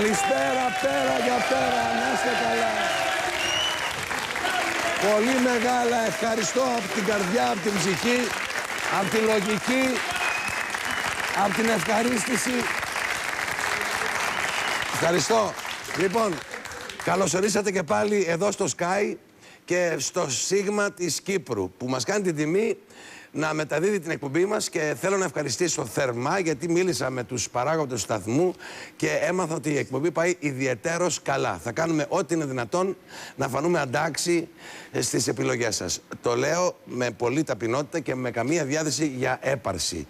Καλησπέρα, πέρα για πέρα, να είστε καλά. Πολύ μεγάλα ευχαριστώ από την καρδιά, από την ψυχή, από τη λογική, από την ευχαρίστηση. Ευχαριστώ. Λοιπόν, καλωσορίσατε και πάλι εδώ στο Sky και στο Σίγμα της Κύπρου, που μας κάνει την τιμή να μεταδίδει την εκπομπή μας, και θέλω να ευχαριστήσω θερμά, γιατί μίλησα με τους παράγοντες του σταθμού και έμαθα ότι η εκπομπή πάει ιδιαιτέρως καλά. Θα κάνουμε ό,τι είναι δυνατόν να φανούμε αντάξει στις επιλογές σας. Το λέω με πολλή ταπεινότητα και με καμία διάθεση για έπαρση.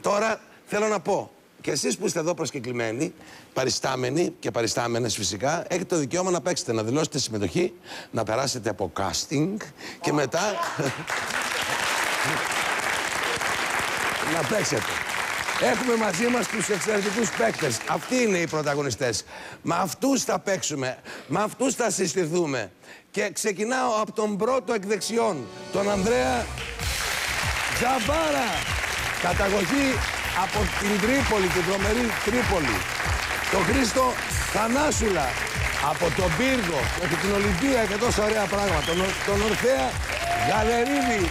Τώρα θέλω να πω, και εσείς που είστε εδώ προσκεκλημένοι, παριστάμενοι και παριστάμενες φυσικά, έχετε το δικαίωμα να παίξετε, να δηλώσετε συμμετοχή, να περάσετε από casting και μετά να παίξετε. Έχουμε μαζί μας τους εξαιρετικούς παίκτες. Αυτοί είναι οι πρωταγωνιστές. Με αυτούς θα παίξουμε, με αυτούς θα συστηθούμε. Και ξεκινάω από τον πρώτο εκ δεξιών, τον Ανδρέα Τζαβάρα. Καταγωγή από την Τρίπολη, την τρομερή Τρίπολη. Τον Χρήστο Θανάσουλα από τον Πύργο, από την Ολυμπία και τόσα ωραία πράγματα. Τον Ορφέα Γαλερίδη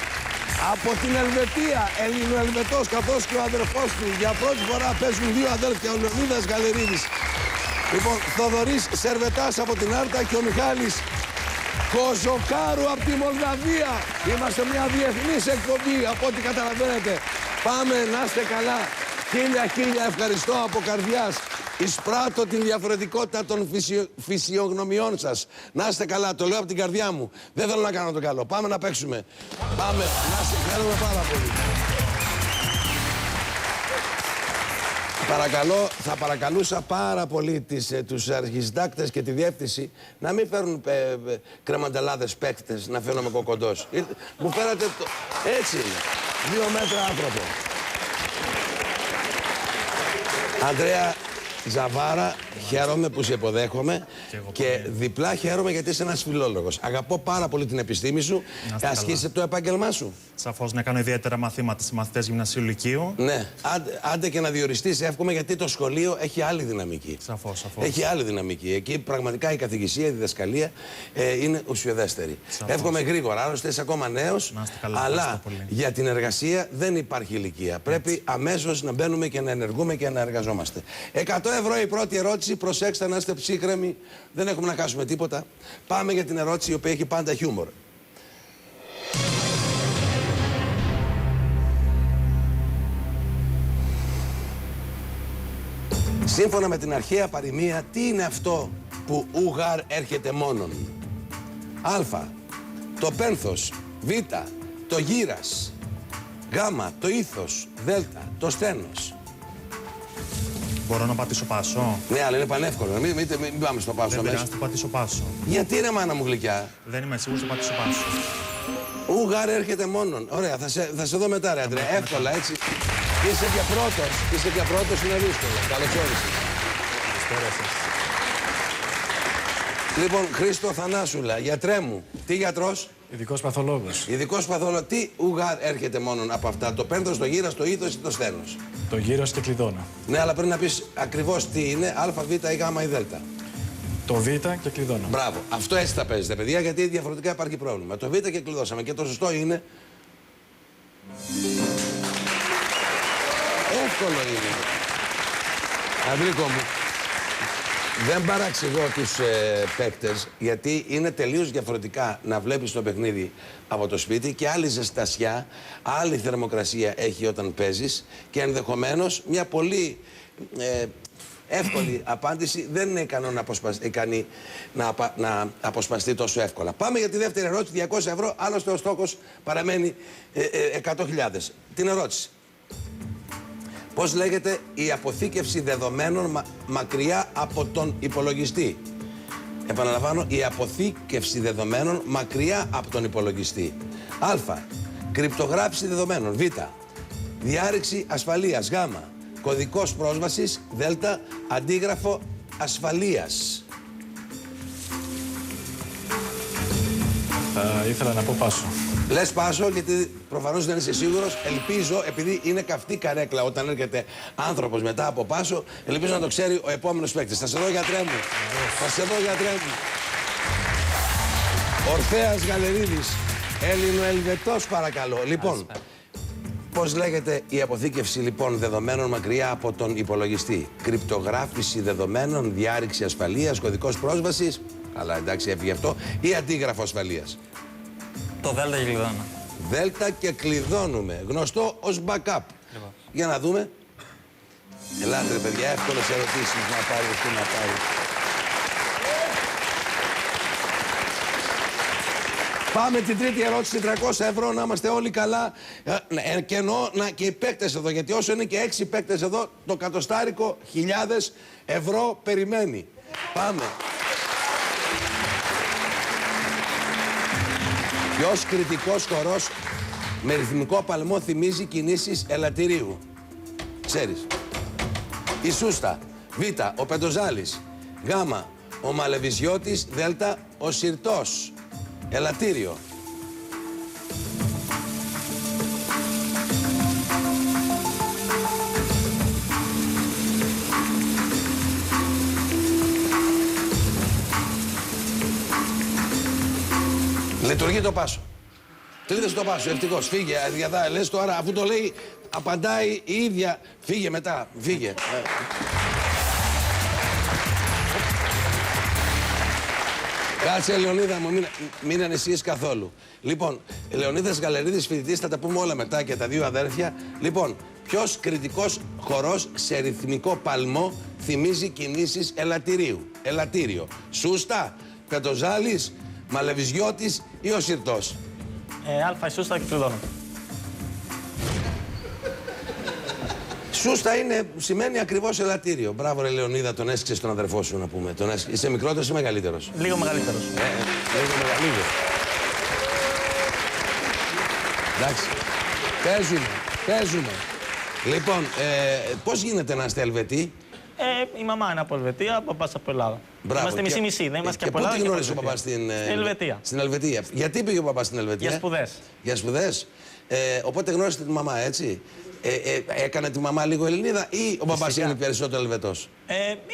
από την Ελβετία, Ελληνοελβετός, καθώς και ο αδερφός του. Για πρώτη φορά παίζουν δύο αδέρφια, ο Λεωνίδας Γαλερίδης. Λοιπόν, Θοδωρής Σερβετάς από την Άρτα και ο Μιχάλης Κοζοκάρου από τη Μολδαβία. Είμαστε μια διεθνής εκπομπή, από ό,τι καταλαβαίνετε. Πάμε, να είστε καλά. Χίλια ευχαριστώ από καρδιάς. Εισπράττω την διαφορετικότητα των φυσιογνωμιών σας. Να είστε καλά, το λέω από την καρδιά μου. Δεν θέλω να κάνω το καλό. Πάμε να παίξουμε. Πάμε, να είστε, ευχαριστούμε πάρα πολύ. Παρακαλώ, θα παρακαλούσα πάρα πολύ τους αρχισυντάκτες και τη διεύθυνση να μην φέρουν κρεμαντελάδες παίκτες, να φέρνω με κοκοντός. Μου φέρατε το... Έτσι είναι. 2 μέτρα άνθρωπο. Αντρέα Τζαβάρα, χαίρομαι που σε υποδέχομαι και διπλά χαίρομαι γιατί είσαι ένας φιλόλογος. Αγαπώ πάρα πολύ την επιστήμη σου. Ασκείσαι το επάγγελμά σου. Σαφώς, να κάνω ιδιαίτερα μαθήματα σε μαθητές γυμνασίου λυκείου. Ναι, άντε και να διοριστείς, εύχομαι, γιατί το σχολείο έχει άλλη δυναμική. Σαφώς. Έχει άλλη δυναμική. Εκεί πραγματικά η καθηγησία, η διδασκαλία είναι ουσιοδέστερη. Εύχομαι γρήγορα, άλλωστε είσαι ακόμα νέος, αλλά για την εργασία δεν υπάρχει ηλικία. Πρέπει αμέσως να μπαίνουμε και να ενεργούμε και να εργαζόμαστε. 100 ευρώ η πρώτη ερώτηση, προσέξτε να είστε ψύχρεμοι, δεν έχουμε να χάσουμε τίποτα. Πάμε για την ερώτηση η οποία έχει πάντα χιούμορ. Σύμφωνα με την αρχαία παροιμία, τι είναι αυτό που ουγάρ έρχεται μόνον? Α. Το πένθος. Β. Το γύρας. Γ. Το ήθος. Δ. Το στένος. Μπορώ να πατήσω πάσο? Ναι, αλλά είναι πανεύκολο. Μην πάμε στο πάσο. Δεν πειράζει, θα πατήσω πάσο. Γιατί ρε μάνα μου γλυκιά? Δεν είμαι σίγουρος, θα πατήσω πάσο. Ουγάρ έρχεται μόνον. Ωραία, θα σε δω μετά, ρε Αντρέα. Εύκολα, έτσι. Είσαι και πρώτος, είναι δύσκολο. Καλώς όρισες. Λοιπόν, Χρήστο Θανάσουλα, γιατρέ μου, τι γιατρός? Ειδικός παθολόγος. Ειδικός παθολόγος. Τι ουγάρ έρχεται μόνον από αυτά? Το πένθος, το γύρας, το ήθος ή το στένος? Το γύρος και κλειδώνα. Ναι, αλλά πρέπει να πεις ακριβώς τι είναι, α, β ή γ ή δ. Το β και κλειδώνα. Μπράβο. Αυτό έτσι θα παίζετε, παιδιά, γιατί διαφορετικά υπάρχει πρόβλημα. Το β και κλειδώσαμε. Και το σωστό είναι. Εύκολο είναι. Ανδρίκο μου, δεν παραξηγώ τους παίκτες, γιατί είναι τελείως διαφορετικά να βλέπεις το παιχνίδι από το σπίτι και άλλη ζεστασιά, άλλη θερμοκρασία έχει όταν παίζεις και ενδεχομένως μια πολύ εύκολη απάντηση δεν είναι ικανή να αποσπαστεί τόσο εύκολα. Πάμε για τη δεύτερη ερώτηση, 200 ευρώ, άλλωστε ο στόχος παραμένει 100.000. Την ερώτηση. Πώς λέγεται η αποθήκευση δεδομένων μακριά από τον υπολογιστή? Επαναλαμβάνω, η αποθήκευση δεδομένων μακριά από τον υπολογιστή. Α. Κρυπτογράφηση δεδομένων. Β. Διάρρηξη ασφαλείας. Γ. Κωδικός πρόσβασης. Δ. Αντίγραφο ασφαλείας. Θα ήθελα να πω πάσο. Λες πάσο, γιατί προφανώς δεν είσαι σίγουρος. Ελπίζω, επειδή είναι καυτή καρέκλα όταν έρχεται άνθρωπος μετά από πάσο, ελπίζω να το ξέρει ο επόμενος παίκτης. Θα σε δω, γιατρέ μου. Θα σε δω, γιατρέ μου. Ορφέας Γαλερίδης, Έλληνο-Ελβετός, παρακαλώ. Λοιπόν, πώς λέγεται η αποθήκευση λοιπόν δεδομένων μακριά από τον υπολογιστή? Κρυπτογράφηση δεδομένων, διάρρηξη ασφαλείας, κωδικός πρόσβασης. Αλλά εντάξει, έφυγε αυτό. Ή αντίγραφο ασφαλείας? Το Δέλτα και κλειδώνω. Δέλτα και κλειδώνουμε. Γνωστό ως backup. Για να δούμε. Ελάτε ρε παιδιά, εύκολες ερωτήσεις να πάρει, τι να πάρει. Πάμε την τρίτη ερώτηση, 300 ευρώ, να είμαστε όλοι καλά. Και εννοώ και οι παίκτες εδώ, γιατί όσο είναι και 6 παίκτες εδώ, το κατοστάρικο 1000 ευρώ περιμένει. Πάμε. Ποιος κριτικός χορός με ρυθμικό παλμό θυμίζει κινήσεις ελαττηρίου? Ξέρεις. Η Σούστα. Β. Ο Πεντοζάλης. Γ. Ο Μαλεβιζιώτης. Δ. Ο Συρτός. Ελαττήριο. Λειτουργεί το πάσο. Κλείδες το πάσο, ευτυχώς. Φύγε, αδιαδά, λες τώρα, αφού το λέει, απαντάει η ίδια. Φύγε μετά, φύγε. Κάτσε, Λεωνίδα μου, μην ανησυχείς καθόλου. Λοιπόν, Λεωνίδας Γαλερίδης, φοιτητής, θα τα πούμε όλα μετά και τα δύο αδέρφια. Λοιπόν, ποιος κριτικός χορός σε ρυθμικό παλμό θυμίζει κινήσεις ελαττηρίου? Ελαττήριο. Σούστα, Πεντοζάλης, Μαλεβιζιώτης ή ο Συρτός? Α, η Σούστα και κλειδώνω. Σούστα σημαίνει ακριβώς ελαττήριο. Μπράβο ρε Λεωνίδα, τον έσκυξες τον αδερφό σου να πούμε. Είσαι μικρότερος ή μεγαλύτερος? Λίγο μεγαλύτερος. Λίγο μεγαλύτερος. Εντάξει. Παίζουμε. Λοιπόν, πώς γίνεται να είστε Ελβετοί? Η μαμά είναι από Ελβετία, ο παπάς από Ελλάδα. Μπράβο. Είμαστε μισή-μισή, δεν είμαστε και από Ελλάδα. Και πού τη γνώρισε ο παπάς στην Ελβετία? Στην Ελβετία. Γιατί πήγε ο παπάς στην Ελβετία? Για σπουδές. Για σπουδές. Οπότε γνώρισε τη μαμά, έτσι. Έκανε τη μαμά λίγο Ελληνίδα ή ο παπάς είναι περισσότερο Ελβετός?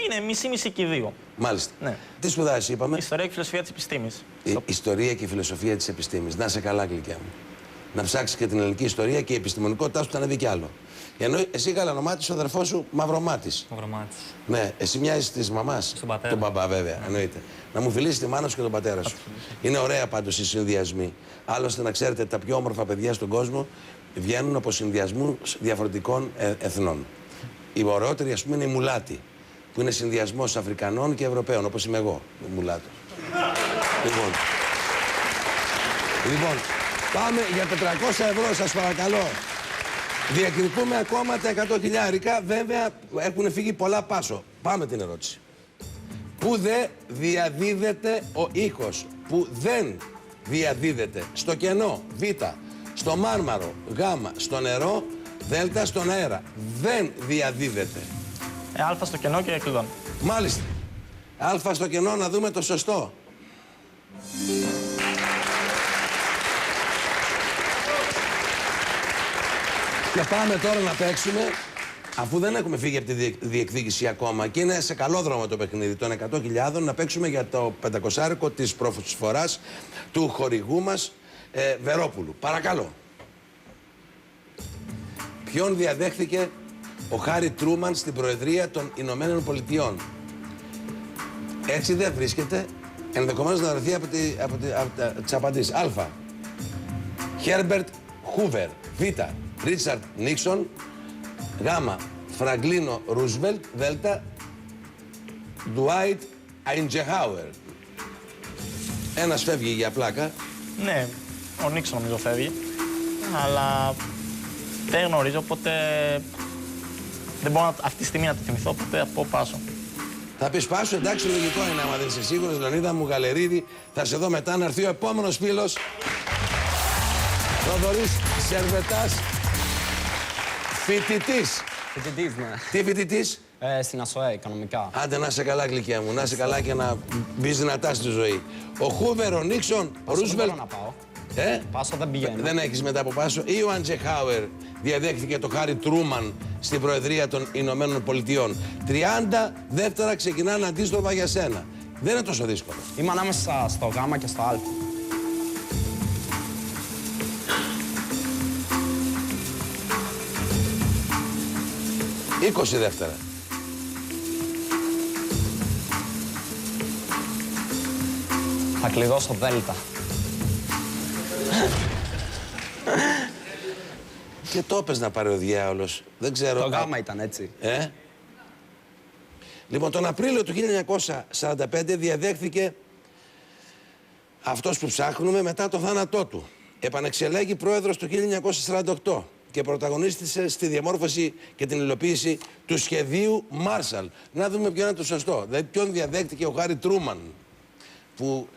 Είναι μισή-μισή και οι δύο. Μάλιστα. Ναι. Τι σπουδάζεις, είπαμε? Ιστορία και φιλοσοφία της επιστήμης. Ιστορία και φιλοσοφία της επιστήμης. Να σε καλά, γλυκιά μου. Να ψάξεις και την ελληνική ιστορία και η επιστημονικότητά σου θα ανέβει κι άλλο. Ενώ εσύ γαλανομάτης, ο αδερφός σου μαυρομάτης. Μαυρομάτης. Ναι, εσύ μοιάζεις της μαμάς. Στον πατέρα. Τον μπαμπά, βέβαια, εννοείται. Να μου φιλήσεις τη μάνα σου και τον πατέρα σου. Είναι ωραία πάντως οι συνδυασμοί. Άλλωστε, να ξέρετε, τα πιο όμορφα παιδιά στον κόσμο βγαίνουν από συνδυασμού διαφορετικών εθνών. Οι ωραιότεροι, ας πούμε, είναι οι μουλάτοι, που είναι συνδυασμός Αφρικανών και Ευρωπαίων, όπως είμαι εγώ, μουλάτος. Λοιπόν, πάμε για 400 ευρώ, σας παρακαλώ. Διακριτούμε ακόμα τα 100.000. Βέβαια, έχουν φύγει πολλά πάσο. Πάμε την ερώτηση. Πού δεν διαδίδεται ο ήχος? Που δεν διαδίδεται? Στο κενό, Β. Στο μάρμαρο, Γ. Στο νερό, Δ. Στον αέρα. Δεν διαδίδεται. Α στο κενό και κλειδώνω. Μάλιστα. Α στο κενό, να δούμε το σωστό. Και πάμε τώρα να παίξουμε, αφού δεν έχουμε φύγει από τη διεκδίκηση ακόμα και είναι σε καλό δρόμο το παιχνίδι των 100.000, να παίξουμε για το 500 της προσφοράς του χορηγού μας Βερόπουλου. Παρακαλώ. Ποιον διαδέχθηκε ο Χάρι Τρούμαν στην Προεδρία των Ηνωμένων Πολιτειών? Έτσι δεν βρίσκεται, ενδεχομένως να βρεθεί από τις απαντήσεις. Α. Χέρμπερτ Χούβερ. Β. Ρίτσαρντ Νίξον. Γ. Φραγκλίνο Ρούσβελτ. Δ. Ντουάιτ Αϊντζεχάουερ. Ένας φεύγει για πλάκα. Ναι, ο Νίξον νομίζω φεύγει. Αλλά δεν γνωρίζω, οπότε δεν μπορώ αυτή τη στιγμή να το θυμηθώ, οπότε θα πω πάσο. Θα πεις πάσο, εντάξει, λογικό είναι άμα δεν είσαι σίγουρος. Λεωνίδα μου, Γαλερίδη, θα σε δω μετά να έρθει ο επόμενος φίλος. Θοδωρής Σερβετάς, φοιτητής. Φοιτητής, ναι. Τι φοιτητής? Στην ΑΣΟΕ, οικονομικά. Άντε να είσαι καλά, γλυκιά μου, να είσαι καλά και να μπεις δυνατά στη ζωή. Ο Χούβερ, ο Νίξον, ο Ρούσβελτ. Δεν μπορώ να πάω. Πάσο δεν πηγαίνει. Δεν έχεις μετά από Πάσο. Ή ο Αντζεχάουερ διαδέχθηκε το Χάρι Τρούμαν στην Προεδρία των Ηνωμένων Πολιτειών. 30 δεύτερα ξεκινάνε αντίστροφα για σένα. Δεν είναι τόσο δύσκολο. Είμαι ανάμεσα στο Γ και στο Α. 20 δεύτερα. Θα κλειδώσω Δέλτα. Και το έπες να πάρει ο διάολος. Δεν ξέρω. Το Γ ήταν έτσι. Λοιπόν, τον Απρίλιο του 1945 διαδέχθηκε αυτός που ψάχνουμε μετά το θάνατό του. Επανεξελέγει πρόεδρος το 1948 και πρωταγωνίστησε στη διαμόρφωση και την υλοποίηση του σχεδίου Μάρσαλ. Να δούμε ποιο είναι το σωστό. Δηλαδή, ποιον διαδέχτηκε ο Χάρι Τρούμαν, που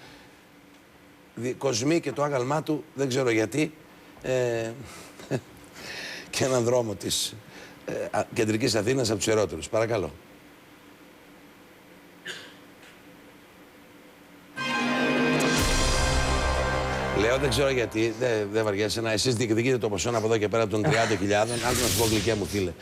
κοσμεί και το άγαλμά του, δεν ξέρω γιατί, και έναν δρόμο της κεντρικής Αθήνας από τους ιερότερους. Παρακαλώ. Λέω, δεν ξέρω γιατί, δεν βαριέσαι να εσείς διεκδικείτε το ποσό από εδώ και πέρα από των 30.000. Αν να σου πω, γλυκιά μου φίλε,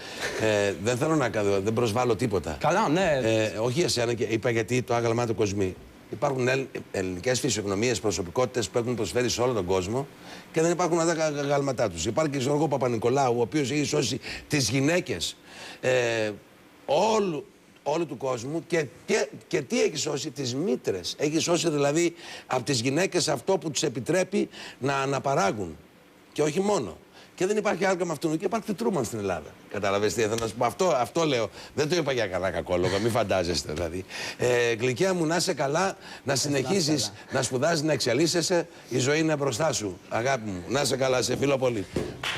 δεν θέλω να κάνω, δεν προσβάλλω τίποτα. Καλά, ναι. Όχι εσένα, είπα γιατί το άγαλμά του κοσμεί. Υπάρχουν ελληνικές φυσιογνωμίες, προσωπικότητες που έχουν προσφέρει σε όλο τον κόσμο και δεν υπάρχουν τα αγαλματά τους. Υπάρχει και ο Γιώργο Παπα-Νικολάου, ο οποίος έχει σώσει τις γυναίκες όλου του κόσμου και τι έχει σώσει, τις μήτρες. Έχει σώσει δηλαδή από τις γυναίκες αυτό που τους επιτρέπει να αναπαράγουν. Και όχι μόνο. Και δεν υπάρχει άλγα με αυτόν. Και υπάρχει Τρούμαν στην Ελλάδα. Καταλαβαίνετε τι θέλω να σου πω. Αυτό λέω. Δεν το είπα για καλά κακόλογα. Μην φαντάζεστε δηλαδή. Γλυκιά μου, να είσαι καλά, να συνεχίσεις να σπουδάζεις, να εξελίσσεσαι. Η ζωή είναι μπροστά σου. Αγάπη μου, να είσαι καλά. Σε φιλώ πολύ.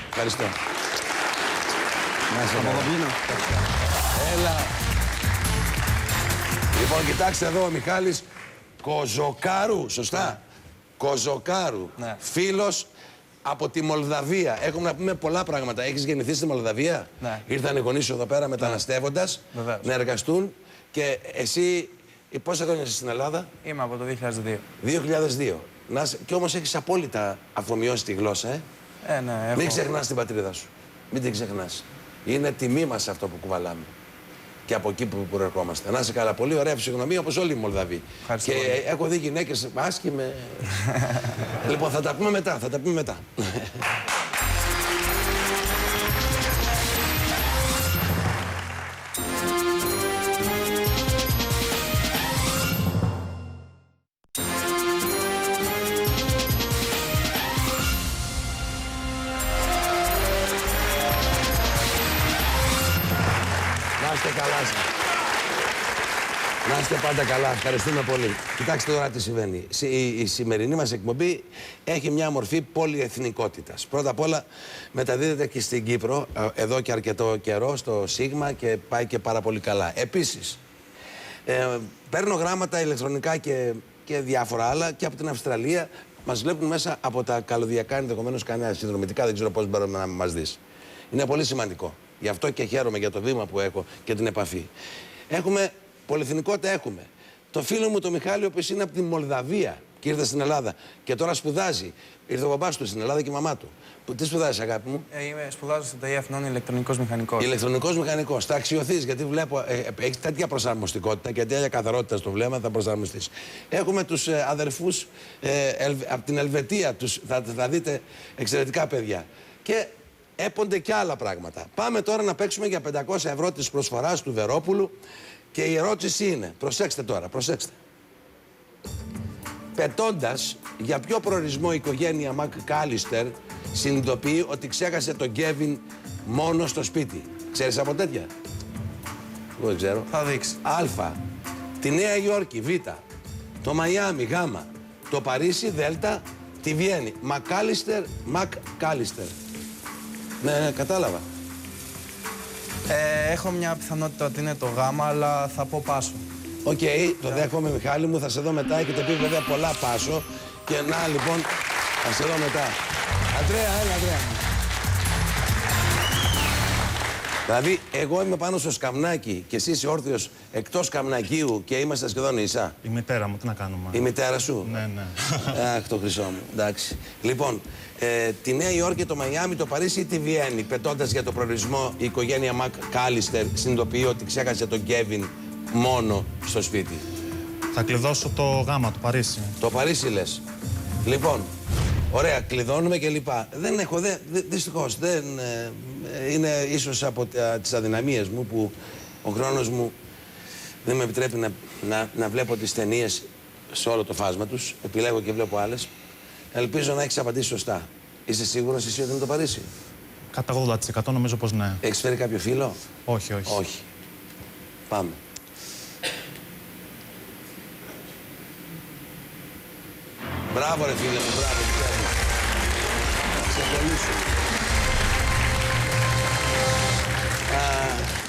Ευχαριστώ. Να είσαι καλά. Έλα. Λοιπόν, κοιτάξτε εδώ ο Μιχάλης Κοζοκάρου. Σωστά. Κοζοκάρου. Ναι. Φίλος από τη Μολδαβία. Έχουμε να πούμε πολλά πράγματα. Έχεις γεννηθεί στη Μολδαβία. Ναι. Ήρθαν οι γονείς σου εδώ πέρα μεταναστεύοντας να εργαστούν. Και εσύ, πόσα χρόνια είσαι στην Ελλάδα? Είμαι από το 2002. 2002. Και όμως έχεις απόλυτα αφομοιώσει τη γλώσσα, Ναι, έχω. Μην ξεχνάς την πατρίδα σου. Μην την ξεχνάς. Είναι τιμή μας αυτό που κουβαλάμε. Και από εκεί που προερχόμαστε. Να είσαι καλά. Πολύ ωραία φυσιογνωμία όπως όλοι οι Μολδαβοί. Και έχω δει γυναίκες άσχημες. Λοιπόν, θα τα πούμε μετά. Θα τα πούμε μετά. Να είστε καλά σας. Να είστε πάντα καλά. Ευχαριστούμε πολύ. Κοιτάξτε τώρα τι συμβαίνει. Η σημερινή μας εκπομπή έχει μια μορφή πολυεθνικότητας. Πρώτα απ' όλα μεταδίδεται και στην Κύπρο εδώ και αρκετό καιρό στο Σίγμα και πάει και πάρα πολύ καλά. Επίσης, παίρνω γράμματα ηλεκτρονικά και διάφορα άλλα και από την Αυστραλία. Μας βλέπουν μέσα από τα καλωδιακά, ενδεχομένως κανένα συνδρομητικά, δεν ξέρω πώς μπορούμε να μας δεις. Είναι πολύ σημαντικό. Γι' αυτό και χαίρομαι για το βήμα που έχω και την επαφή. Έχουμε πολυεθνικότητα, έχουμε. Το φίλο μου το Μιχάλη, ο οποίος είναι από τη Μολδαβία και ήρθε στην Ελλάδα και τώρα σπουδάζει. Ήρθε ο μπαμπάς του στην Ελλάδα και η μαμά του. Τι σπουδάζεις, αγάπη μου? Σπουδάζω στο ΤΑΙ Αθηνών ηλεκτρονικός μηχανικός. Ηλεκτρονικός μηχανικός. Θα αξιωθείς, γιατί βλέπω έχει τέτοια προσαρμοστικότητα και τέτοια καθαρότητα στο βλέμμα, θα προσαρμοστείς. Έχουμε τους αδερφούς από την Ελβετία, θα δείτε εξαιρετικά παιδιά. Και έπονται και άλλα πράγματα. Πάμε τώρα να παίξουμε για 500 ευρώ της προσφοράς του Βερόπουλου και η ερώτηση είναι, προσέξτε τώρα, προσέξτε. Πετώντας, για ποιο προορισμό η οικογένεια Μακκάλιστερ συνειδητοποιεί ότι ξέχασε τον Κέβιν μόνο στο σπίτι? Ξέρεις από τέτοια? Εγώ δεν ξέρω. Θα δείξει. Α. Τη Νέα Υόρκη, Β. Το Μαϊάμι, Γ. Το Παρίσι, Δ. Τη Βιέννη. Μακκάλιστερ. Ναι, κατάλαβα. Έχω μια πιθανότητα ότι είναι το Γ, αλλά θα πω Πάσο. Οκ, το δέχομαι, Μιχάλη μου, θα σε δω μετά. Έχετε πει βέβαια πολλά Πάσο. Και να λοιπόν, θα σε δω μετά. Αντρέα, έλα, Αντρέα. Δηλαδή, εγώ είμαι πάνω στο σκαμνάκι και εσύ είσαι όρθιος εκτός σκαμνακίου και είμαστε σχεδόν ίσα. Η μητέρα μου, τι να κάνουμε. Η μητέρα σου. Ναι, ναι. Αχ, το χρυσό μου. Εντάξει. Λοιπόν, τη Νέα Υόρκη, το Μαϊάμι, το Παρίσι ή τη Βιέννη, πετώντας για το προορισμό, η οικογένεια Μακ Κάλιστερ συνειδητοποιεί ότι ξέχασε τον Κέβιν μόνο στο σπίτι. Θα κλειδώσω το γάμα του Παρίσι. Το Παρίσι λες. Λοιπόν, ωραία, κλειδώνουμε και λοιπά. Δεν έχω, δυστυχώς, δεν είναι ίσως από τις αδυναμίες μου που ο χρόνος μου δεν με επιτρέπει να βλέπω τις ταινίες σε όλο το φάσμα τους. Επιλέγω και βλέπω άλλες. Ελπίζω να έχεις απαντήσει σωστά. Είσαι σίγουρος εσύ ότι είναι το Παρίσι? Κατά 80% νομίζω πως ναι. Έχεις φέρει κάποιο φίλο? Όχι, όχι. Όχι. Πάμε. Μπράβο ρε φίλε μου, μπράβο. Σε ευχαριστώ.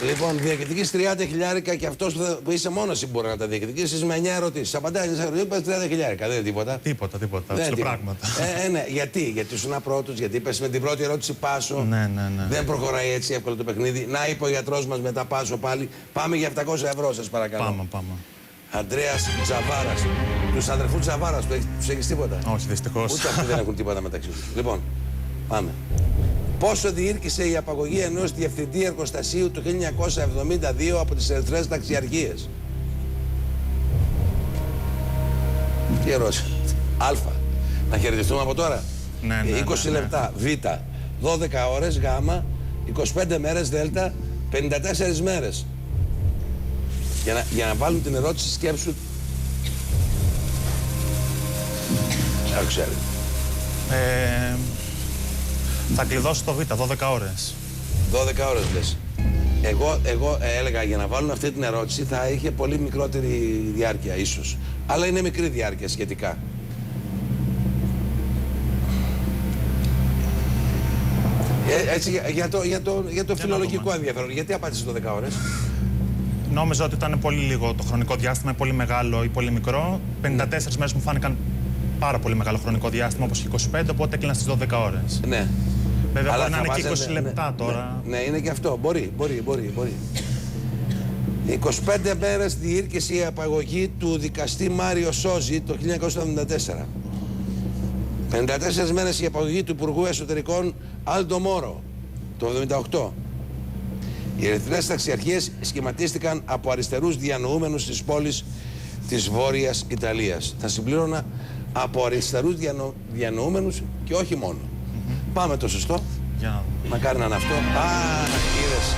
Λοιπόν, διεκδικείς 30 χιλιάρικα και αυτός που είσαι μόνος εσύ μπορεί να τα διεκδικήσεις με 9 ερωτήσεις. Απαντάει 9 ερωτήσεις, είπες 30 χιλιάρικα, δεν είναι τίποτα. Τίποτα. Δεν πράγματα. Ναι. Γιατί ήσουν πρώτος, γιατί είπες με την πρώτη ερώτηση πάσο. Ναι. Δεν προχωράει έτσι εύκολα το παιχνίδι. Να είπε ο γιατρός μας μετά πάσο πάλι. Πάμε για 700 ευρώ, σας παρακαλώ. Πάμε. Αντρέας Τζαβάρας. Τους αδερφούς Τζαβάρας, τους έχεις τίποτα? Όχι, δυστυχώς. Ούτε αυτοί δεν έχουν τίποτα μεταξύ τους. Λοιπόν, πάμε. Πόσο διήρκησε η απαγωγή ενός διευθυντή εργοστασίου το 1972 από τις Ερυθρές Ταξιαρχίες? Τι ερώτηση? Α. Να χαιρετιστούμε από τώρα. Ναι, 20 λεπτά. Β. 12 ώρες. Γ. 25 μέρες. Δ. 54 μέρες. Για να βάλουν την ερώτηση σκέψου. Δεν ξέρω. Θα κλειδώσω το Β, 12 ώρες. 12 ώρες λες. Εγώ έλεγα για να βάλουν αυτή την ερώτηση θα είχε πολύ μικρότερη διάρκεια ίσως. Αλλά είναι μικρή διάρκεια σχετικά. Έτσι για το φιλολογικό ενδιαφέρον. Γιατί απάντησες 12 ώρες? Νόμιζα ότι ήταν πολύ λίγο το χρονικό διάστημα, πολύ μεγάλο ή πολύ μικρό. 54 μέρες μου φάνηκαν πάρα πολύ μεγάλο χρονικό διάστημα, όπως 25, οπότε έκλεινα στις 12 ώρες. Ναι. Βέβαια, Αλλά μπορεί να είναι και 20 ναι, λεπτά τώρα. Ναι, είναι και αυτό. Μπορεί. 25 μέρες διήρκησε η απαγωγή του δικαστή Μάριο Σόζη το 1974. 54 μέρες η απαγωγή του Υπουργού Εσωτερικών Άλντο Μόρο το 1978. Οι Ερυθρές Ταξιαρχίες σχηματίστηκαν από αριστερούς διανοούμενους της πόλης της Βόρειας Ιταλίας. Θα συμπλήρωνα από αριστερούς διανοούμενους και όχι μόνο. Πάμε το σωστό. Μακάρι να είναι αυτό. Είδες.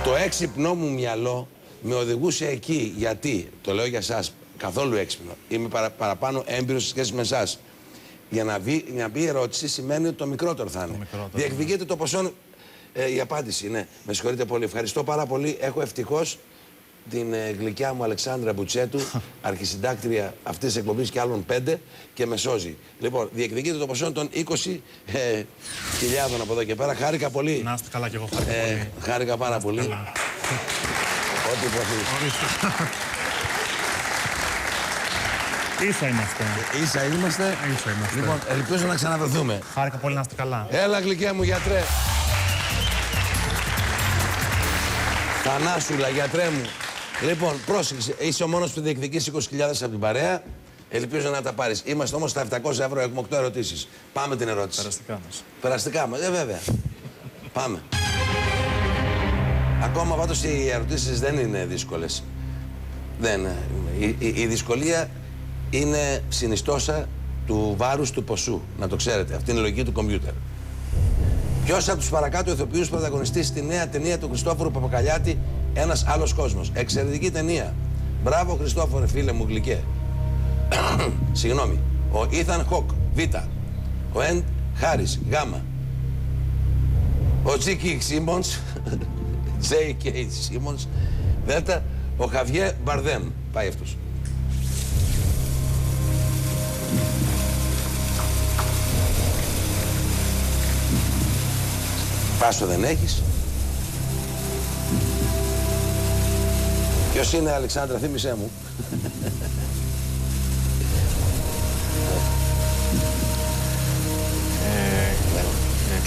Το έξυπνό μου μυαλό με οδηγούσε εκεί. Γιατί, το λέω για σας, καθόλου έξυπνο. Είμαι παραπάνω έμπειρος σε σχέση με εσάς. Για να μπει η ερώτηση σημαίνει ότι το μικρότερο θα είναι. Διεκδικείτε το ποσό. Η απάντηση, ναι. Με συγχωρείτε πολύ. Ευχαριστώ πάρα πολύ. Έχω ευτυχώς την γλυκιά μου Αλεξάνδρα Μπουτσέτου, αρχισυντάκτρια αυτής της εκπομπής και άλλων 5 και με σώζει. Λοιπόν, διεκδικείτε το ποσό των 20.000 από εδώ και πέρα. Χάρηκα πολύ. Να είστε καλά κι εγώ χάρηκα πολύ. Χάρηκα πάρα πολύ. Ό,τι υποθείς. Ίσα είμαστε. Ίσα είμαστε. Λοιπόν, ελπίζω να ξαναβρεθούμε. Χάρηκα πολύ, να είστε καλά. Έλα γλυκιά μου γιατρέ. Θανάσουλα, γιατρέ μου. Λοιπόν, πρόσεξε, είσαι ο μόνος που διεκδικείς 20.000 από την παρέα. Ελπίζω να τα πάρεις. Είμαστε όμως στα 700 ευρώ, έχουμε 8 ερωτήσεις. Πάμε την ερώτηση. Περαστικά μας. Περαστικά μας, βέβαια. Πάμε. Ακόμα πάντως οι ερωτήσεις δεν είναι δύσκολες. Δεν. Η δυσκολία είναι συνιστόσα του βάρους του ποσού. Να το ξέρετε. Αυτή είναι η λογική του κομπιούτερ. Ποιος από τους παρακάτω ηθοποιούς πρωταγωνιστής στη νέα ταινία του Χριστόφορου Παπακαλιάτη, Ένας άλλος κόσμος? Εξαιρετική ταινία. Μπράβο Χριστόφορε, φίλε μου γλυκέ. Συγγνώμη. Ο Ήθαν Χοκ, Β. Ο Εντ Χάρις, Γ. Ο Τζίκι Σίμονς, J.K. Σίμονς, Δ. Ο Χαβιέ Μπαρδέμ. Πάει αυτός. Πάσο δεν έχεις. Ποιος είναι, Αλεξάνδρα, θύμισέ μου.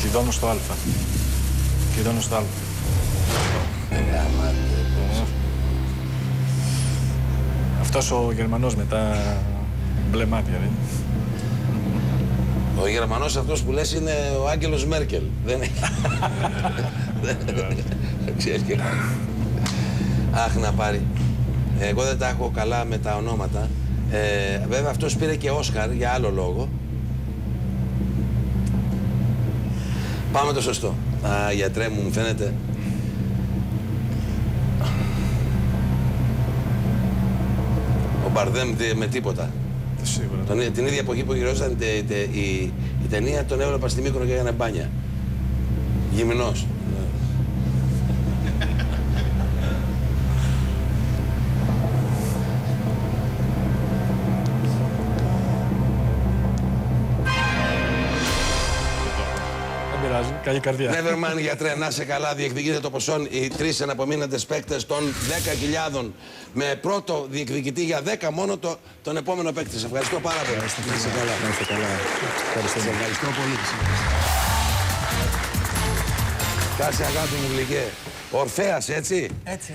Κλειδώνω στο Α. Κλειδώνω στο Α. Αυτός ο Γερμανός με τα μπλε μάτια, δεν είναι? Ο Γερμανός αυτός που λες είναι ο Άγγελος Μέρκελ. Δεν έχει. Δεν ξέρεις και καλά. Αχ, να πάρει. Εγώ δεν τα έχω καλά με τα ονόματα. Βέβαια αυτός πήρε και Όσκαρ για άλλο λόγο. Πάμε το σωστό. Α, γιατρέ μου φαίνεται. Ο Μπαρδέμ με τίποτα. Σίγουρα. Την ίδια εποχή που γυρόταν η ταινία, τον έβλεπα στη Μύκονο και έκανε μπάνια. Γυμνός. Δεν πειράζει, καλή καρδιά. Νέβερμαν, γιατρέ, να σε καλά, διεκδικείτε το ποσό. Οι 3 εναπομείναντες παίκτες των 10.000 με πρώτο διεκδικητή για 10 μόνο τον επόμενο παίκτη. Σε ευχαριστώ πάρα πολύ. Να είστε καλά. Σε ευχαριστώ πολύ. Κάτσε, αγάπη μου γλυκέ. Ορφέας, έτσι. Έτσι.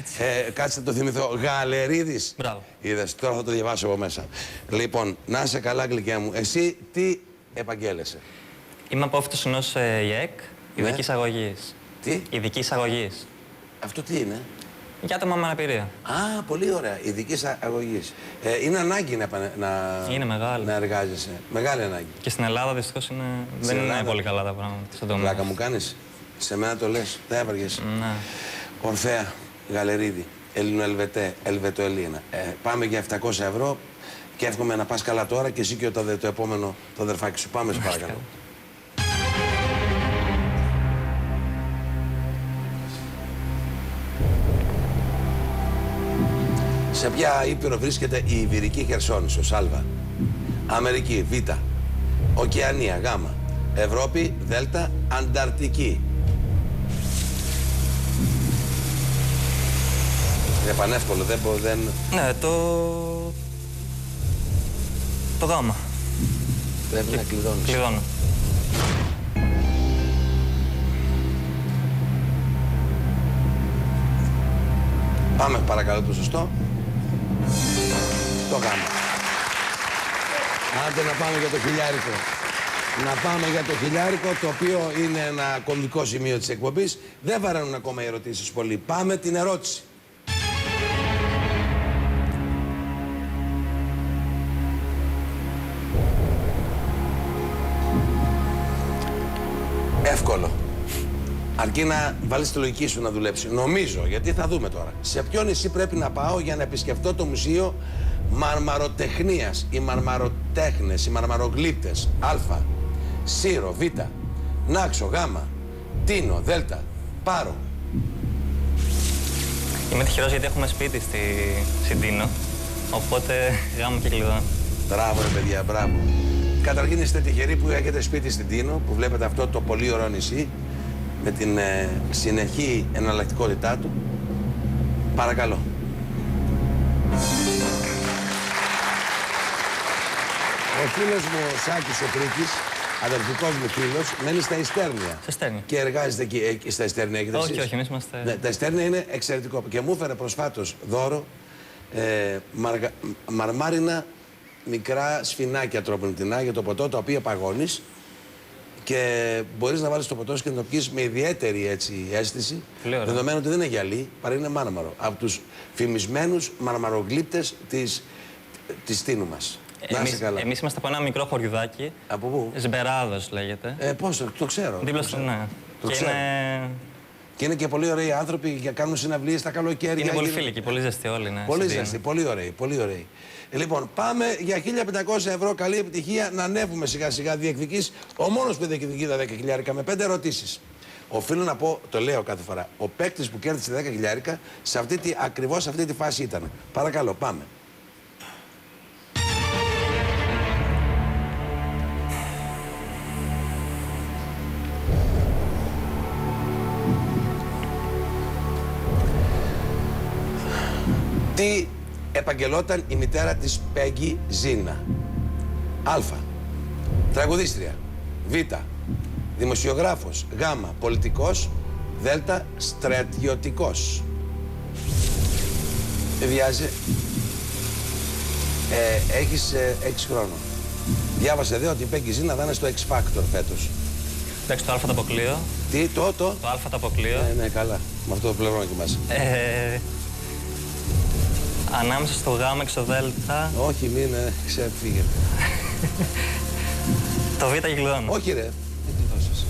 Κάτσε το θυμηθώ. Γαλερίδης. Μπράβο. Είδες, τώρα θα το διαβάσω από μέσα. Λοιπόν, να είσαι καλά, γλυκέ μου. Εσύ τι επαγγέλλεσαι? Είμαι απόφυτος ενός ΙΕΚ, ειδικής αγωγής. Τι? Ειδικής αγωγής. Αυτό τι είναι? Για άτομα με αναπηρία. Α, πολύ ωραία. Ειδικής αγωγής. Είναι ανάγκη Είναι μεγάλη. να εργάζεσαι. Μεγάλη ανάγκη. Και στην Ελλάδα δυστυχώς δεν είναι Ελλάδα. πολύ καλά τα πράγματα στον τομέα. Πλάκα μου κάνεις. Σε μένα το λες. Δεν έβαργες. Ναι. Ορφέα, Γαλερίδη, Ελληνοελβετέ, Ελβετοελλήνα. Πάμε για 700 ευρώ και εύχομαι να πας καλά τώρα και εσύ και το επόμενο το αδερφάκι σου. Πάμε, σου παρακαλώ. Σε ποια ήπειρο βρίσκεται η Ιβηρική Χερσόνησο, Σάλβα? Αμερική, Β. Οκεανία, Γ. Ευρώπη, Δ. Ανταρκτική. Είναι πανεύκολο, δεν... Ναι, το γάμα. Πρέπει να κλειδώνεις. Κλειδώνω. Πάμε παρακαλώ το σωστό. Το γάμα. Άντε να πάμε για το χιλιάρικο. Να πάμε για το χιλιάρικο, το οποίο είναι ένα κομβικό σημείο της εκπομπής. Δεν βαραίνουν ακόμα οι ερωτήσεις πολύ. Πάμε την ερώτηση. Εύκολο. Αρκεί να βάλεις τη λογική σου να δουλέψει. Νομίζω, γιατί θα δούμε τώρα. Σε ποιο νησί πρέπει να πάω για να επισκεφτώ το Μουσείο Μαρμαροτεχνίας, οι μαρμαροτέχνες, οι μαρμαρογλύπτες? Α. Σύρο, Β. Νάξο, Γ. Τίνο, Δ. Πάρο. Είμαι τυχερός γιατί έχουμε σπίτι στην Τίνο, οπότε γάμο και κλειδώνω. Μπράβο ρε παιδιά, μπράβο. Καταρχήν είστε τυχεροί που έχετε σπίτι στην Τίνο, που βλέπετε αυτό το πολύ ωραίο νησί, με την συνεχή εναλλακτικότητά του. Παρακαλώ. Ο φίλος μου ο Σάκης ο Κρίκης, αδερφικός μου φίλος, μένει στα Ιστέρνια. Σε στέλνει. Και εργάζεται εκεί στα Ιστέρνια, έχετε Όχι, εσείς? όχι, εμείς είμαστε... Ναι, τα Ιστέρνια είναι εξαιρετικό. Και μου έφερε προσφάτως δώρο μαρμάρινα μικρά σφινάκια τροποντινά για το ποτό, τα οποία παγώνεις και μπορείς να βάλεις το ποτό σου και να το πιεις με ιδιαίτερη έτσι, αίσθηση. Δεδομένου ότι δεν είναι γυαλί, παρά είναι μάρμαρο. Από τους φημισμένους μαρμαρογλύπτες της Τίνου μας. Εμείς είμαστε από ένα μικρό χωριουδάκι. Από πού? Σμπεράδος λέγεται. Πώς το ξέρω. Δίπλα στο ναι. Το Και ξέρω. είναι... Και είναι και πολύ ωραίοι άνθρωποι για κάνουν συναυλίες τα καλοκαίρια. Είναι πολύ φίλοι και πολύ ζεστοί όλοι. Ναι, Πολύ ζεστοί, πολύ ωραίοι, πολύ ωραίοι. Λοιπόν, πάμε για 1.500 ευρώ. Καλή επιτυχία να ανέβουμε σιγά σιγά. Διεκδικείς ο μόνος που διεκδικεί τα 10.000 με 5 ερωτήσεις. Οφείλω να πω, το λέω κάθε φορά, ο παίκτης που κέρδισε 10.000 ακριβώς σε αυτή τη φάση ήταν. Παρακαλώ, πάμε. Τι επαγγελόταν η μητέρα της Πέγγι Ζίνα? Α. Τραγουδίστρια. Β. Δημοσιογράφος. Γ. Πολιτικός. Δ. Στρατιωτικός. Βιάζει. Έχεις 6 χρόνων. Διάβασε εδώ ότι η Πέγκη Ζήνα θα είναι στο X Factor φέτος. Εντάξει, το Α το αποκλείω. Τι, το. Το Α το αποκλείω. Ναι, καλά. Με αυτό το πληρώνω και μέσα. Ανάμεσα στο Γ και στο Δ. Όχι, μην ξεφύγετε. Το Β και κλειδώνω. Όχι, ρε. Μην κλειδώσεις.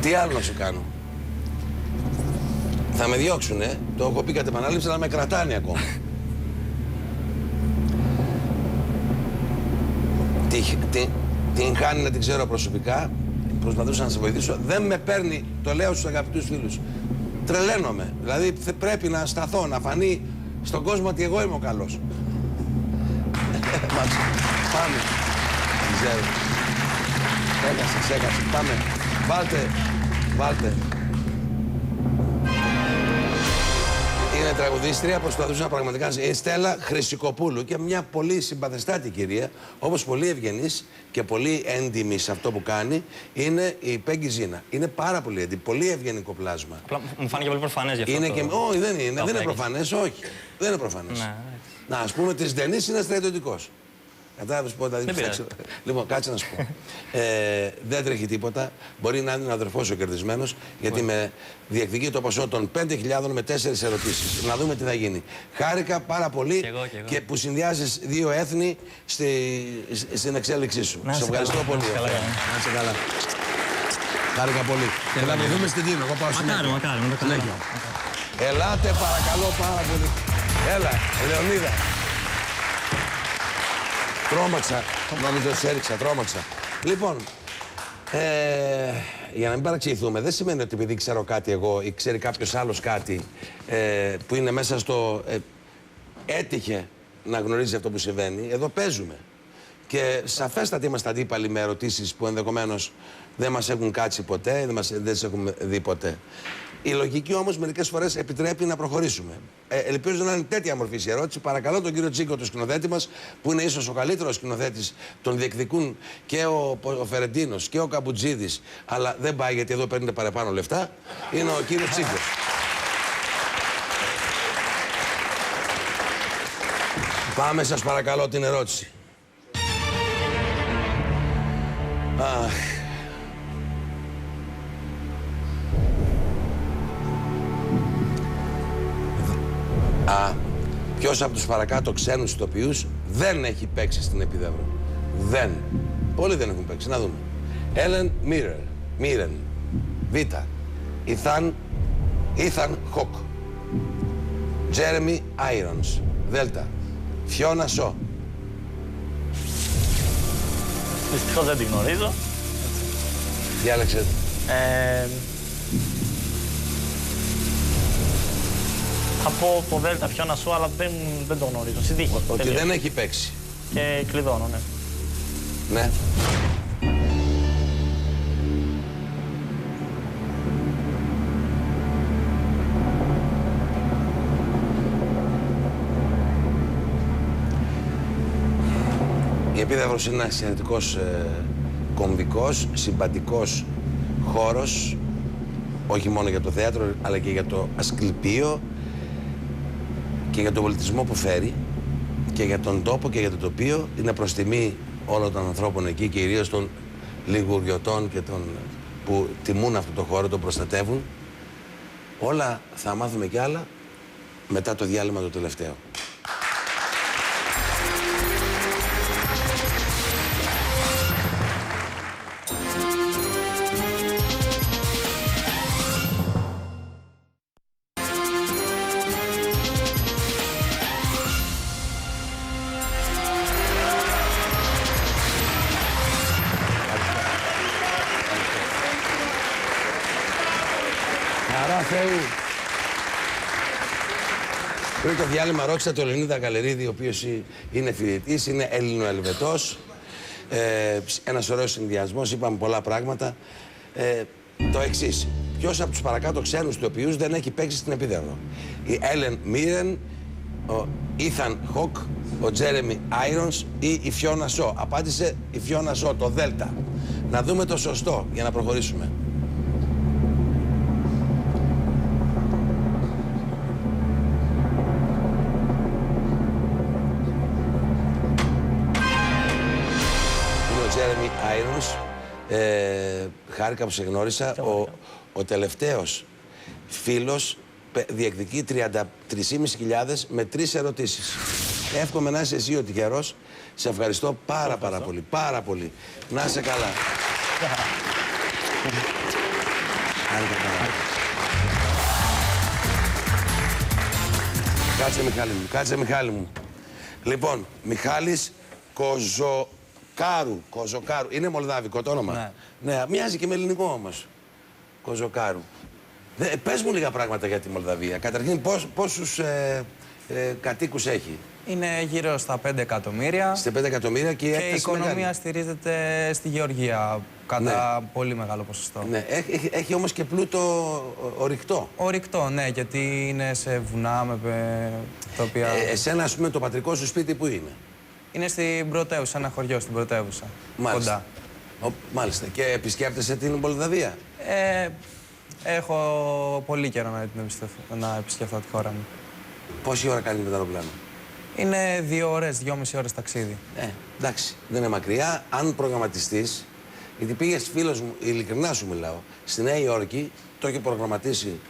Τι άλλο να σου κάνω. Θα με διώξουνε. Το έχω πει κατ' επανάληψη, αλλά με κρατάνε ακόμα. Την Χάνη να την ξέρω προσωπικά. Προσπαθούσα να σε βοηθήσω. Δεν με παίρνει, το λέω στους αγαπητούς φίλους. Τρελαίνομαι. Δηλαδή πρέπει να σταθώ, να φανεί στον κόσμο ότι εγώ είμαι ο καλός. Πάμε. Δεν ξέρω. Έκασε. Πάμε. Βάλτε. Είναι τραγουδίστρια, προσπαθούσα πραγματικά. Η Στέλλα Χρυσικοπούλου και μια πολύ συμπαθεστάτη κυρία, όπως πολύ ευγενής και πολύ έντιμη σε αυτό που κάνει, είναι η Πέγκη Ζήνα. Είναι πάρα πολύ έντιμη, πολύ ευγενικό πλάσμα. Απλά μου φάνηκε πολύ προφανές γι' αυτό. Είναι και... Όχι, δεν είναι. Δεν είναι προφανές, όχι. Δεν είναι προφανές. Ναι. Να, ας πούμε, της Ντενής είναι στρατιωτικός. Κατάλαβες πότε θα δείξεις. Λοιπόν, κάτσε να σου πω. Δεν τρέχει τίποτα. Μπορεί να είναι ο αδερφός ο κερδισμένος, γιατί με διεκδικεί το ποσό των 5.000 με 4 ερωτήσεις. Να δούμε τι θα γίνει. Χάρηκα πάρα πολύ και εγώ. Και που συνδυάζεις 2 έθνη στην εξέλιξή σου. Σε ευχαριστώ πολύ. Να είσαι καλά. Χάρηκα πολύ. Και θα βρεθούμε στην Τίνο. Εγώ πάω συνέχεια. Μακάρι. Ελάτε παρακαλώ πάρα πολύ. Έλα, Λεωνίδα. Τρόμαξα. Νομίζω ότι έριξα, τρόμαξα. Λοιπόν, για να μην παραξηγηθούμε, δεν σημαίνει ότι επειδή ξέρω κάτι εγώ ή ξέρει κάποιος άλλος κάτι που είναι μέσα στο... έτυχε να γνωρίζει αυτό που συμβαίνει. Εδώ παίζουμε. Και σαφέστατα είμαστε αντίπαλοι με ερωτήσεις που ενδεχομένως δεν μας έχουν κάτσει ποτέ, δεν τις έχουμε δει ποτέ. Η λογική όμως μερικές φορές επιτρέπει να προχωρήσουμε. Ελπίζω να είναι τέτοια μορφή η ερώτηση. Παρακαλώ τον κύριο Τσίκο, τον σκηνοθέτη μας, που είναι ίσως ο καλύτερος σκηνοθέτης, τον διεκδικούν και ο Φερεντίνος και ο Καμπουτζίδης, αλλά δεν πάει γιατί εδώ παίρνετε παραπάνω λεφτά. Είναι ο κύριος Τσίκος. Πάμε σας παρακαλώ την ερώτηση. Ποιος από τους παρακάτω ξένους ηθοποιούς δεν έχει παίξει στην Επιδαύρο? Δεν. Πολλοί δεν έχουν παίξει. Να δούμε. Έλεν Μίρεν. Β. Ήθαν Χοκ. Τζέρεμι Άιρονς. Δ. Φιώνα Σο. Δυστυχώς δεν την γνωρίζω. Διάλεξε. Θα πω το Δέλτα Φιώνα Σο, αλλά δεν το γνωρίζω. Συντύχη. Ότι δεν έχει παίξει. Και κλειδώνω, ναι. Ναι. Η Επίδαυρος είναι ένας εξαιρετικός κομβικός, συμπατικός χώρος, όχι μόνο για το θέατρο, αλλά και για το Ασκληπείο και για τον πολιτισμό που φέρει και για τον τόπο και για το τοπίο. Είναι προς τιμή όλων των ανθρώπων εκεί και κυρίως των λιγουριωτών και των που τιμούν αυτό το χώρο, τον προστατεύουν. Όλα θα μάθουμε κι άλλα μετά το διάλειμμα το τελευταίο. Χαρά Θεού. Πριν το διάλειμμα ρώτησα τον Λεωνίδα Γαλερίδη, ο οποίος είναι φοιτητής, είναι Έλληνο-Ελβετός. Ένας ωραίος συνδυασμός, είπαμε πολλά πράγματα. Το εξής. Ποιος από τους παρακάτω ξένους ηθοποιούς δεν έχει παίξει στην Επίδαυρο? Η Έλεν Μίρεν, ο Ήθαν Χοκ, ο Τζέρεμι Άιρονς ή η Φιώνα Σο? Απάντησε η Φιώνα Σο, το Δέλτα. Να δούμε το σωστό για να προχωρήσουμε. Academy Irons. Χάρηκα που σε γνώρισα. Ο τελευταίος φίλος διεκδικεί 33.500 με 3 ερωτήσεις. Εύχομαι να είσαι εσύ ο τυχερός. Σε ευχαριστώ πάρα πολύ. Πάρα πολύ. Να είσαι καλά. Κάτσε Μιχάλη μου. Λοιπόν, Μιχάλης Κοζοκάρου. Είναι μολδάβικο το όνομα. Ναι, μοιάζει και με ελληνικό όμως. Κοζοκάρου. Πες μου λίγα πράγματα για τη Μολδαβία. Καταρχήν, πόσους κατοίκους έχει? Είναι γύρω στα 5 εκατομμύρια. Στα 5 εκατομμύρια και η οικονομία μεγάλη. στηρίζεται στη γεωργία κατά πολύ μεγάλο ποσοστό. Ναι, έχει όμως και πλούτο ορυκτό. Ορυκτό, ναι, γιατί είναι σε βουνά τα οποία... Εσένα, ας πούμε, το πατρικό σου σπίτι που είναι? Είναι στην πρωτεύουσα, ένα χωριό στην πρωτεύουσα. Μάλιστα. Κοντά. Μάλιστα. Και επισκέπτεσαι την Μολδαβία? Έχω πολύ καιρό να επισκεφθώ τη χώρα μου. Πόση ώρα κάνει με το αεροπλάνο? Είναι 2 ώρες, 2,5 ώρες ταξίδι. Εντάξει, δεν είναι μακριά. Αν προγραμματιστείς, γιατί πήγες φίλος μου, ειλικρινά σου μιλάω, στη Νέα Υόρκη, το είχε προγραμματίσει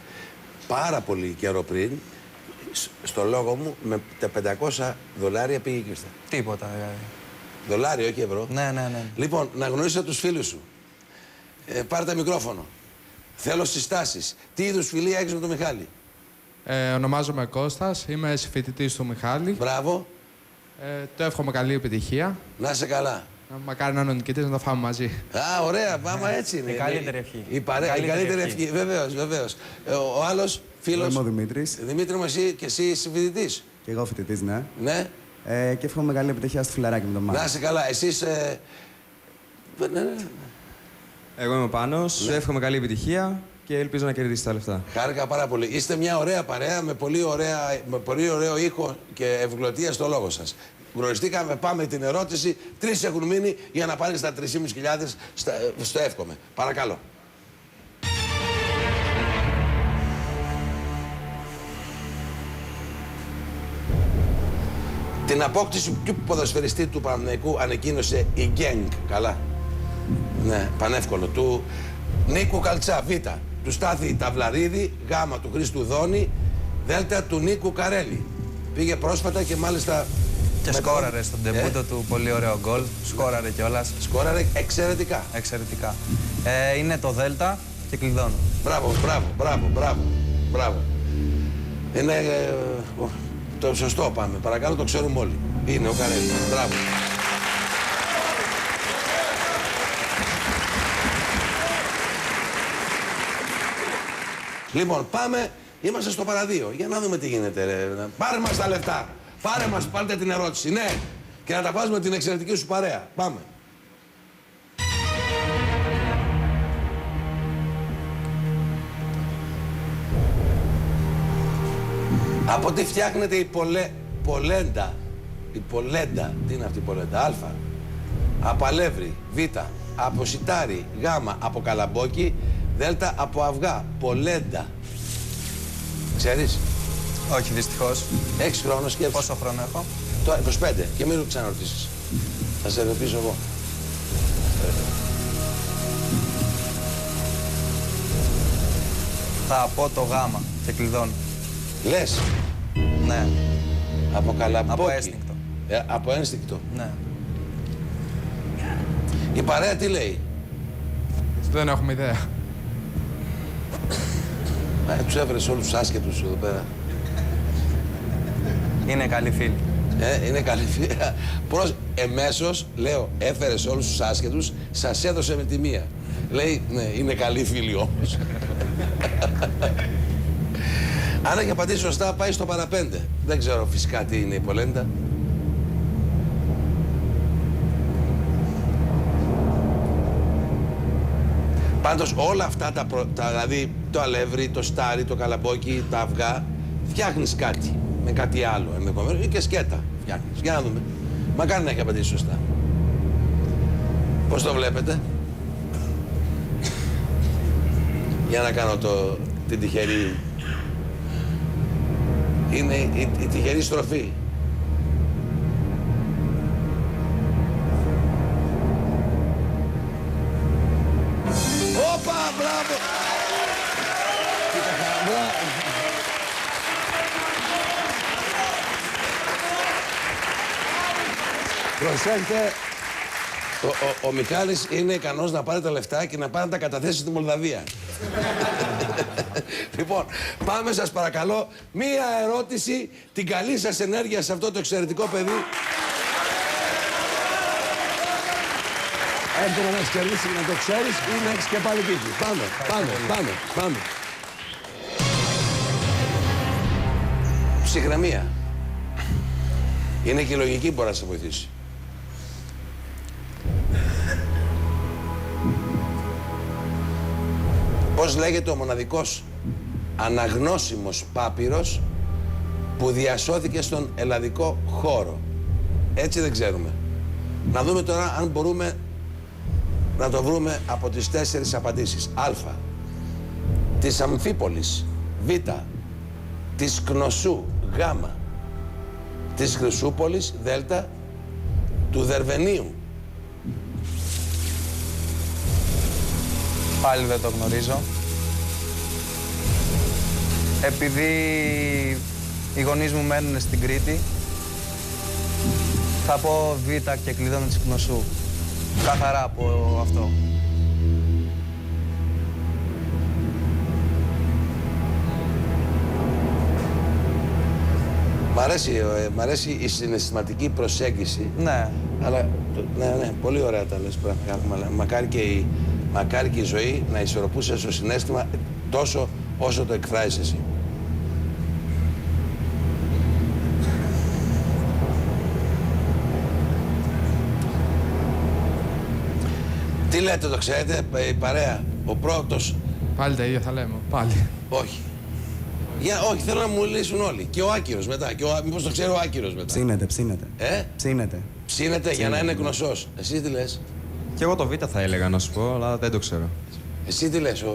πάρα πολύ καιρό πριν, στο λόγο μου, με τα $500 πήγε και ήρθε. Τίποτα δηλαδή. Δολάριο, όχι ευρώ. Ναι. Λοιπόν, να γνωρίσεις τους φίλους σου. Πάρε το μικρόφωνο. Θέλω συστάσεις. Τι είδους φιλία έχεις με τον Μιχάλη? Ονομάζομαι Κώστας, είμαι συμφοιτητής του Μιχάλη. Μπράβο. Το εύχομαι καλή επιτυχία. Να είσαι καλά. Μακάρι να είναι ο νικητής, να τα φάμε μαζί. Α, ωραία, πάμε έτσι είναι. Η καλύτερη ευχή. Η καλύτερη ευχή, βεβαίως. Ο άλλος φίλος. Είμαι ο Δημήτρης. Δημήτρη μου, εσύ και εσύ συμφοιτητής? Και εγώ φοιτητής, ναι. Ναι. Και εύχομαι μεγάλη επιτυχία στο φιλαράκι με τον Μάριο. Να είσαι καλά. Εσείς... Εγώ είμαι ο Πάνος. Σου εύχομαι καλή επιτυχία και ελπίζω να κερδίσεις τα λεφτά. Χάρηκα πάρα πολύ. Είστε μια ωραία παρέα με πολύ ωραίο ήχο και ευγλωτία στο λόγο σας. Γνωριστήκαμε, πάμε την ερώτηση. 3 έχουν μείνει για να πάρεις τα 3.500 στο εύχομαι. Παρακαλώ. Την απόκτηση ποιου ποδοσφαιριστή του Παναθηναϊκού ανακοίνωσε η Γκένγκ? Καλά. Ναι, πανεύκολο. Του Νίκου Καλτσά, Β. Του Στάθη Ταυλαρίδη, Γ. Του Χρήστου Δόνη, Δ. Του Νίκου Καρέλη. Πήγε πρόσφατα και μάλιστα... Και σκόραρε στον ντεμπούτο του πολύ ωραίο γκολ. Σκόραρε κιόλας. Σκόραρε εξαιρετικά. Εξαιρετικά. Είναι το Δέλτα και κλειδώνω. Μπράβο. Είναι το σωστό πάμε. Παρακαλώ, το ξέρουμε όλοι. Είναι ο Καρέλη. Μπράβο. Λοιπόν, πάμε. Είμαστε στο παραδείο. Για να δούμε τι γίνεται. Πάρε μας τα λεφτά. Πάρτε την ερώτηση. Ναι. Και να τα βάζουμε την εξαιρετική σου παρέα. Πάμε. Από τι φτιάχνεται η πολέντα? Η πολέντα. Τι είναι αυτή η πολέντα? Α. Από αλεύρι. Β. Από σιτάρι. Γ. Από καλαμπόκι. Δ. Από αυγά. Πολέντα. Ξέρεις? Όχι, δυστυχώς. Έχεις χρόνο, σκέψου. Πόσο χρόνο έχω? Το 25. Και μην το ξαναρωτήσεις. Θα σε ρωτήσω εγώ. Θα πω το Γ και κλειδώνω. Λες? Ναι. Από καλαμπόκι. Από ένστικτο. Από ένστικτο. Ναι. Η παρέα τι λέει? Δεν έχουμε ιδέα. Τους έφερες όλους τους άσχετους εδώ πέρα. Είναι καλή φίλη. Είναι καλή φίλη. Εμέσως, λέω, έφερες όλους τους άσχετους, σας έδωσε με τη μία. Λέει, ναι, είναι καλή φίλη όμως. Αν έχει απαντήσει σωστά, πάει στο παραπέντε. Δεν ξέρω φυσικά τι είναι η πολέντα. Πάντως όλα αυτά, δηλαδή το αλεύρι, το στάρι, το καλαμπόκι, τα αυγά, φτιάχνεις κάτι με κάτι άλλο ενδεχομένως ή και σκέτα φτιάχνεις. Για να δούμε. Μακάρι να έχει απαντήσει σωστά. Πώς το βλέπετε? Για να κάνω την τυχερή... Είναι η τυχερή στροφή. Προσέχτε, ο Μιχάλης είναι ικανός να πάρει τα λεφτά και να πάρει να τα καταθέσει στη Μολδαβία. Λοιπόν, πάμε σας παρακαλώ. Μία ερώτηση, την καλή σας ενέργεια σε αυτό το εξαιρετικό παιδί. Εύκολο να έχεις κερδίσει, να το ξέρεις ή να έχεις και πάλι τύχη. Πάμε. Ψυχραιμία. Είναι και η λογική που μπορεί να σε βοηθήσει. Πώς λέγεται ο μοναδικός αναγνώσιμος πάπυρος που διασώθηκε στον ελλαδικό χώρο? Έτσι δεν ξέρουμε. Να δούμε τώρα αν μπορούμε να το βρούμε από τις 4 απαντήσεις. Α. Της Αμφίπολης. Β. Της Κνωσού. Γ. Της Χρυσούπολης. Δ. Του Δερβενίου. Πάλι δεν το γνωρίζω. Επειδή οι γονείς μου μένουν στην Κρήτη, θα πω Β και κλειδώνω της Κνωσού. Καθαρά από αυτό. Μ' αρέσει η συναισθηματική προσέγγιση. Ναι. Αλλά, ναι, πολύ ωραία τα λες πράγματα. Μακάρι και η ζωή να ισορροπούσε στο συναίσθημα τόσο όσο το εκφράζεις εσύ. Τι λέτε, το ξέρετε, η παρέα, ο πρώτος? Πάλι τα ίδια θα λέμε. Πάλι. Όχι. Όχι, θέλω να μου λύσουν όλοι. Και ο Άκυρος μετά. Μήπως το ξέρει ο Άκυρος μετά. Ψήνεται. Ψήνεται για να είναι γνωσός. Εσύ τι λες? Και εγώ το Β θα έλεγα να σου πω, αλλά δεν το ξέρω. Εσύ τι λες?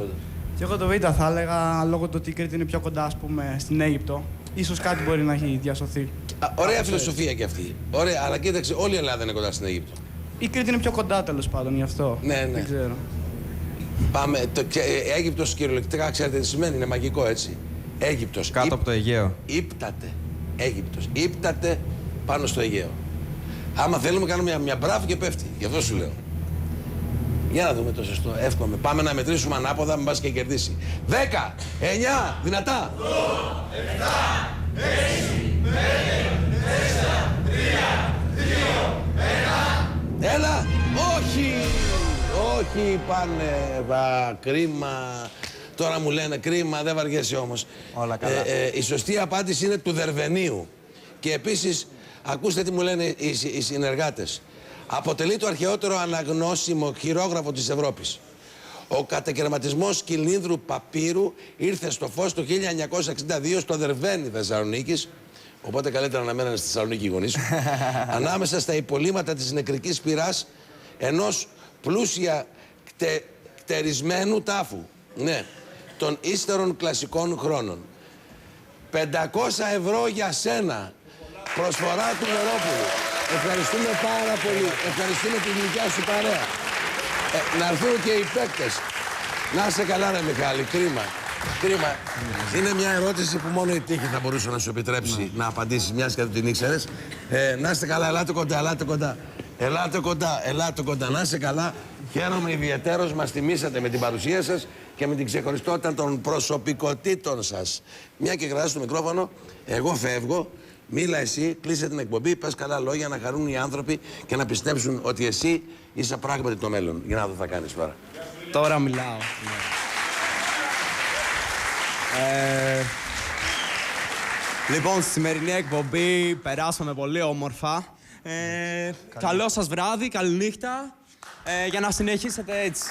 Και εγώ το Β θα έλεγα λόγω του ότι η Κρήτη είναι πιο κοντά, ας πούμε, στην Αίγυπτο. Ίσως κάτι μπορεί να έχει διασωθεί. Ωραία φιλοσοφία κι αυτή. Ωραία, αλλά κοίταξε, όλη η Ελλάδα είναι κοντά στην Αίγυπτο. Η Κρήτη είναι πιο κοντά, τέλος πάντων, γι' αυτό. Ναι. Δεν ξέρω. Πάμε. Αίγυπτος κυριολεκτικά ξέρετε τι σημαίνει, είναι μαγικό έτσι. Αίγυπτος. Κάτω από το Αιγαίο. Ήπταται. Αίγυπτος. Ήπταται πάνω στο Αιγαίο. Άμα θέλουμε κάνουμε μια μπράφη και πέφτει. Γι' αυτό σου λέω. Για να δούμε το σωστό. Εύχομαι. Πάμε να μετρήσουμε ανάποδα, μην πας και κερδίσει. 10, 9, δυνατά. 8, 7, 6, 5, 4, 3, 2, 1. Έλα. Όχι, πάνε. Κρίμα. Τώρα μου λένε κρίμα, δεν βαριέσαι όμως. Όλα καλά. Η σωστή απάντηση είναι του Δερβενίου. Και επίσης, ακούστε τι μου λένε οι συνεργάτες. Αποτελεί το αρχαιότερο αναγνώσιμο χειρόγραφο της Ευρώπης. Ο κατακαιρματισμός κυλίνδρου παπύρου ήρθε στο φως το 1962 στο Δερβένι Θεσσαλονίκης. Οπότε καλύτερα να μένανε στη Θεσσαλονίκη οι γονείς σου. Ανάμεσα στα υπολείμματα της νεκρικής πυράς ενός πλούσια κτερισμένου τάφου. Ναι, των ύστερων κλασικών χρόνων. 500 ευρώ για σένα. Προσφορά του Μερόπουλου. Ευχαριστούμε πάρα πολύ. Ευχαριστούμε τη δικιά σου παρέα. Να έρθουν και οι παίκτες. Να είσαι καλά ρε Μιχάλη, κρίμα. Είναι μια ερώτηση που μόνο η τύχη θα μπορούσε να σου επιτρέψει να απαντήσεις, μιας και δεν την ήξερες. Να είστε καλά, ελάτε κοντά. Να είστε καλά. Χαίρομαι ιδιαιτέρως, μας τιμήσατε με την παρουσία σας και με την ξεχωριστότητα των προσωπικότητων σας. Μια και κρατάς το μικρόφωνο, εγώ φεύγω. Μίλα εσύ, κλείσε την εκπομπή, πες καλά λόγια να χαρούν οι άνθρωποι και να πιστέψουν ότι εσύ είσαι πράγματι το μέλλον. Για να δω τι θα κάνεις τώρα. Τώρα μιλάω. Λοιπόν, στη σημερινή εκπομπή περάσαμε πολύ όμορφα. Καλό σας βράδυ, καλή νύχτα. Για να συνεχίσετε έτσι.